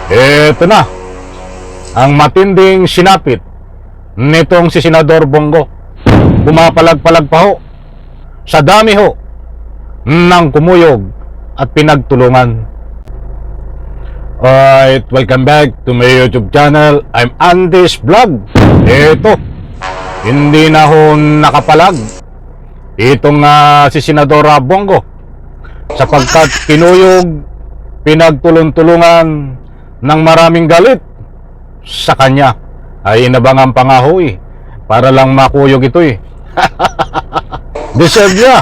Ito na ang matinding sinapit nitong si Senador Bongo. Pumapalag-palag pa ho sa dami ho ng kumuyog at pinagtulungan. Alright, welcome back to my YouTube channel. I'm Andy's Vlog. Ito, hindi na ho nakapalag itong si Senador Bongo sapagkat kinuyog, pinagtulong-tulungan ng maraming galit sa kanya. Ay inabangan pa nga ho para lang makuyog ito Deserve niya.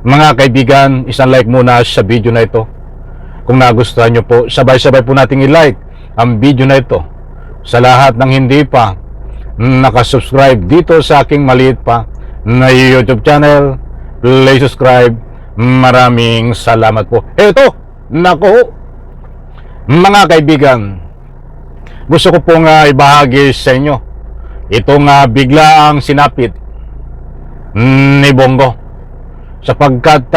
Mga kaibigan, isang like muna sa video na ito. Kung nagustuhan nyo po, sabay-sabay po nating i-like ang video na ito. Sa lahat ng hindi pa nakasubscribe dito sa aking maliit pa na YouTube channel, please subscribe. Maraming salamat po. Ito, nako, mga kaibigan, gusto ko pong ibahagi sa inyo itong biglaang sinapit ni Bongo sapagkat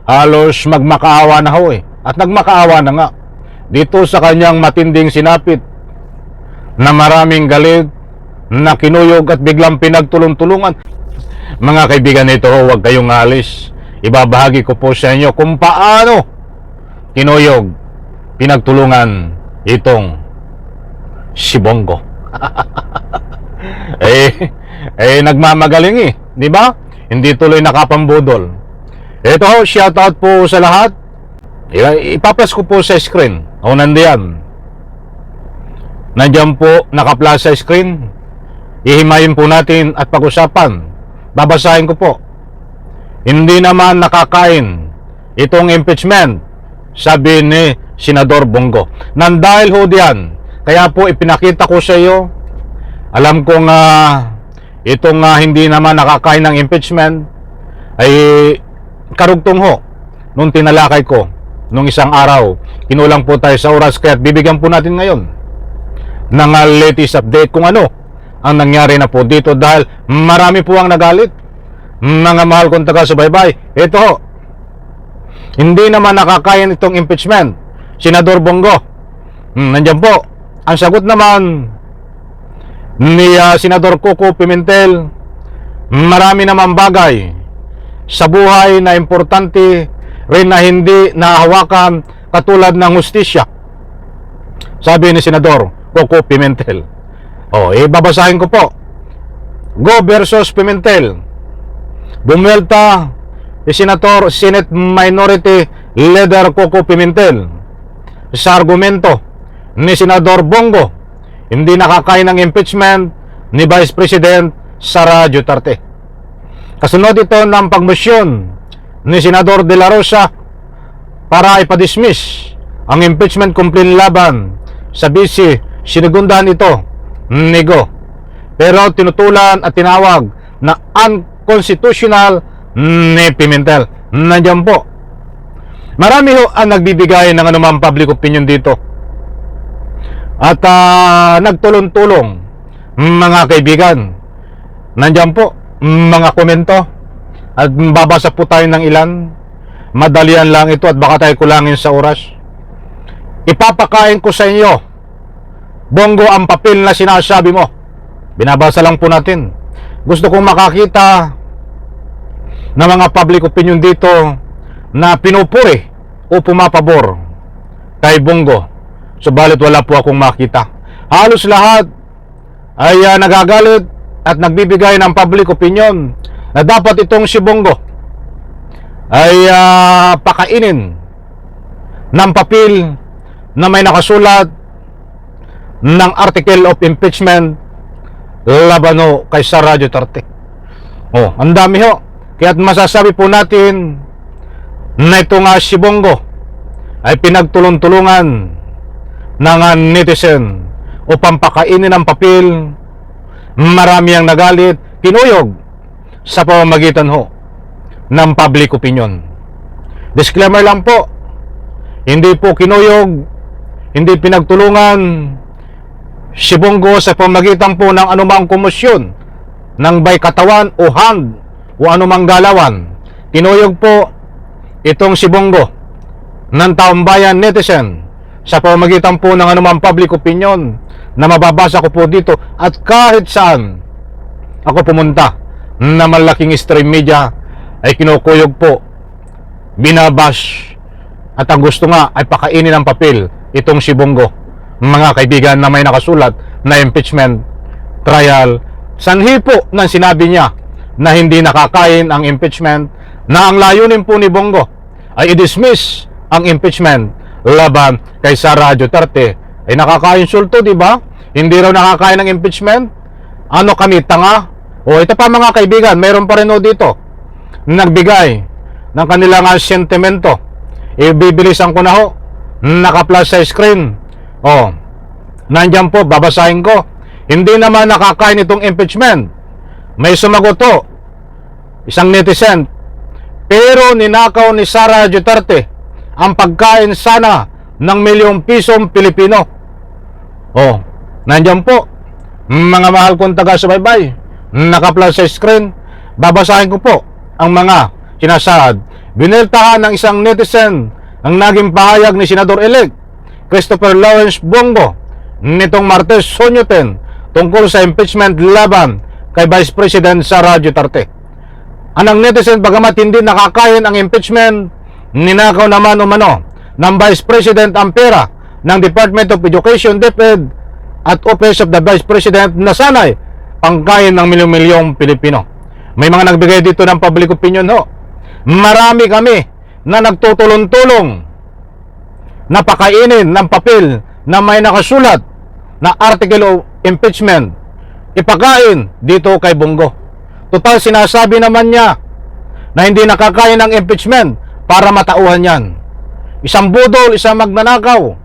halos magmakaawa na ho at nagmakaawa na nga dito sa kanyang matinding sinapit na maraming galit na kinuyog at biglang pinagtulong-tulungan. Mga kaibigan, ito ho, huwag kayong alis. Ibabahagi ko po sa inyo kung paano kinuyog, pinagtulungan itong si Bongo. Nagmamagaling di ba? Hindi tuloy nakapambudol. Ito ho, shoutout po sa lahat. Ipaplus ko po sa screen. O, nandiyan. Nandiyan po, nakaplas sa screen. Ihimayin po natin at pag-usapan. Babasahin ko po. Hindi naman nakakain itong impeachment, sabi ni Senador Bongo. Nandahil ho diyan, kaya po ipinakita ko sa iyo. Alam kong itong hindi naman nakakain ng impeachment ay karugtong ho nung tinalakay ko nung isang araw. Kinulang po tayo sa oras, kaya bibigyan po natin ngayon ng latest update kung ano ang nangyari na po dito dahil marami po ang nagalit. Mga mahal kong taga-subaybay, ito ho, hindi naman nakakain itong impeachment, Senador Bongo. Nandiyan po ang sagot naman ni Senador Coco Pimentel. Marami naman bagay sa buhay na importante rin na hindi nahawakan katulad ng hustisya, sabi ni Senador Coco Pimentel. Babasahin ko po. Go versus Pimentel. Bumwelta si Senate Minority Leader Coco Pimentel sa argumento ni Senador Bongo hindi nakakain ng impeachment ni Vice President Sara Duterte. Kasunod ito ng pagmosyon ni Senador De La Rosa para ipadismiss ang impeachment complaint laban sa vice sinigundahan ito ni Go, pero tinutulan at tinawag na unconstitutional ni Pimentel. Nandiyan po, marami ho ang nagbibigay ng anumang public opinion dito at nagtulong-tulong, mga kaibigan. Nandiyan po mga komento at babasa po tayo ng ilan. Madalian lang ito at baka tayo kulangin sa oras. Ipapakain ko sa inyo, Bongo, ang papel na sinasabi mo. Binabasa lang po natin. Gusto kong makakita ng mga public opinion dito na pinupuri o pumapabor kay Bongo. Subalit wala po akong makita. Halos lahat ay nagagalit at nagbibigay ng public opinion na dapat itong si Bongo ay pakainin ng papel na may nakasulat ng article of impeachment laban kay Sara Duterte. Ang dami ho. Kaya't masasabi po natin na ito si Bongo ay pinagtulong-tulungan ng netizen o pampakainin ng papel. Marami ang nagalit, kinuyog sa pamamagitan ng public opinion. Disclaimer lang po, hindi po kinuyog, hindi pinagtulungan si Bongo sa pamamagitan po ng anumang komosyon ng bay katawan o hand o anumang galawan. Kinuyog po itong si Bongo ng taumbayan netizen sa pamamagitan po ng anumang public opinion na mababasa ko po dito at kahit saan ako pumunta na malaking stream media ay kinukuyog po, binabash, at ang gusto nga ay pakainin ng papel itong si Bongo. Mga kaibigan, na may nakasulat na impeachment trial, sanhi po ng sinabi niya na hindi nakakain ang impeachment, na ang layunin po ni Bongo ay i-dismiss ang impeachment laban kay Sara Duterte. Ay nakaka-insulto, di ba? Hindi raw nakakain ng impeachment. Ano kami, tanga? O ito pa mga kaibigan, mayroon pa rin o dito nagbigay ng kanilang sentimento. Ibibilisan ko na ho, naka-plus sa screen. O, nandyan po, babasahin ko. Hindi naman nakakain itong impeachment. May sumagot to, isang netizen, pero ninakaw ni Sara Duterte ang pagkain sana ng ₱1,000,000 Pilipino. Oh, nandiyan po, mga mahal kong taga-subaybay, naka-plus sa screen. Babasahin ko po ang mga sinasaad. Bineltahan ng isang netizen ang naging pahayag ni Senador-elect Christopher Lawrence Bongo nitong Martes, Hunyo 10, tungkol sa impeachment laban kay Vice President Sara Duterte. Anang netizen, bagamat hindi nakakain ang impeachment, ninakaw naman umano ng Vice President ang pera ng Department of Education, DepEd, at Office of the Vice President na sanay pangkain ng milyong-milyong Pilipino. May mga nagbigay dito ng public opinion ho. Marami kami na nagtutulong-tulong na pakainin ng papel na may nakasulat na article of impeachment, ipakain dito kay Bongo. Total, sinasabi naman niya na hindi nakakain ng impeachment para matauhan yan. Isang budol, isang magnanakaw,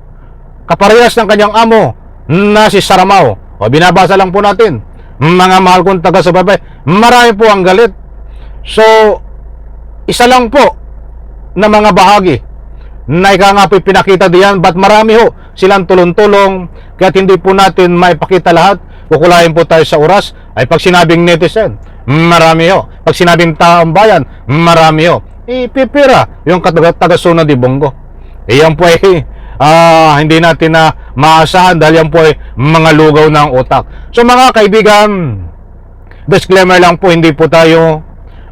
kaparehas ng kanyang amo na si Saramaw. O binabasa lang po natin, mga mahal kong taga-subaybay, marami po ang galit. So, isa lang po na mga bahagi na ika nga po pinakita diyan, but marami ho silang tulong-tulong, kaya hindi po natin maipakita lahat. Kukulayin po tayo sa oras. Ay pag sinabing netizen, marami ho. Pag sinabing taong bayan, marami ho. Ipipira yung taga-sunod ni Bongo. Iyan po ay hindi natin na maasahan dahil yan po ay mga lugaw ng utak. So mga kaibigan, disclaimer lang po, hindi po tayo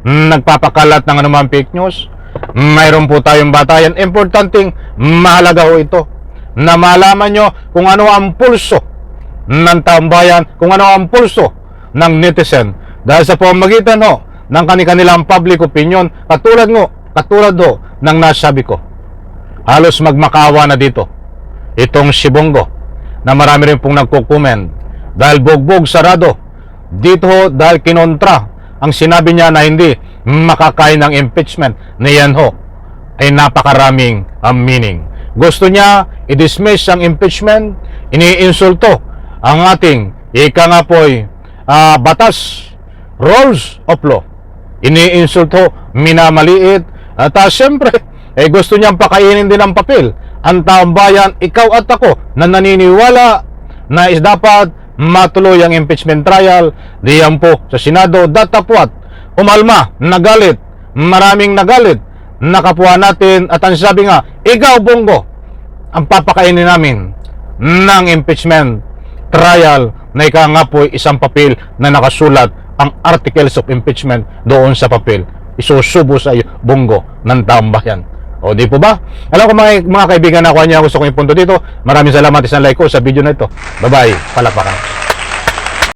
nagpapakalat ng anumang fake news. Mayroon po tayong batayan. Importanteng mahalaga ho ito na malaman nyo kung ano ang pulso ng taong bayan, kung ano ang pulso ng netizen, dahil sa pamamagitan ho ng kanilang public opinion, katulad ho ng nasabi ko. Halos magmakawa na dito itong si Bongo, na marami rin pong nagko-comment dahil bugbog sarado dito ho, dahil kinontra ang sinabi niya na hindi makakain ng impeachment na yan ho ay napakaraming meaning. Gusto niya i-dismiss ang impeachment, iniinsulto ang ating ika nga po'y batas, rules of law, iniinsulto, minamaliit, at siyempre gusto niyang pakainin din ng papel ang taong bayan, ikaw at ako, na naniniwala na dapat matuloy ang impeachment trial. Diyan po sa Senado, datapwat, umalma, nagalit, maraming nagalit, nakapuha natin, at ang sabi nga, ikaw Bongo, ang papakainin namin ng impeachment trial, na ika nga po isang papel na nakasulat ang articles of impeachment doon sa papel. Isusubo sa iyo, Bongo, ng taong bayan. O di po ba? Alam ko mga kaibigan, nakuha niya gusto kong ipunto dito. Maraming salamat, isang like ko sa video na ito. Bye bye, palapakan.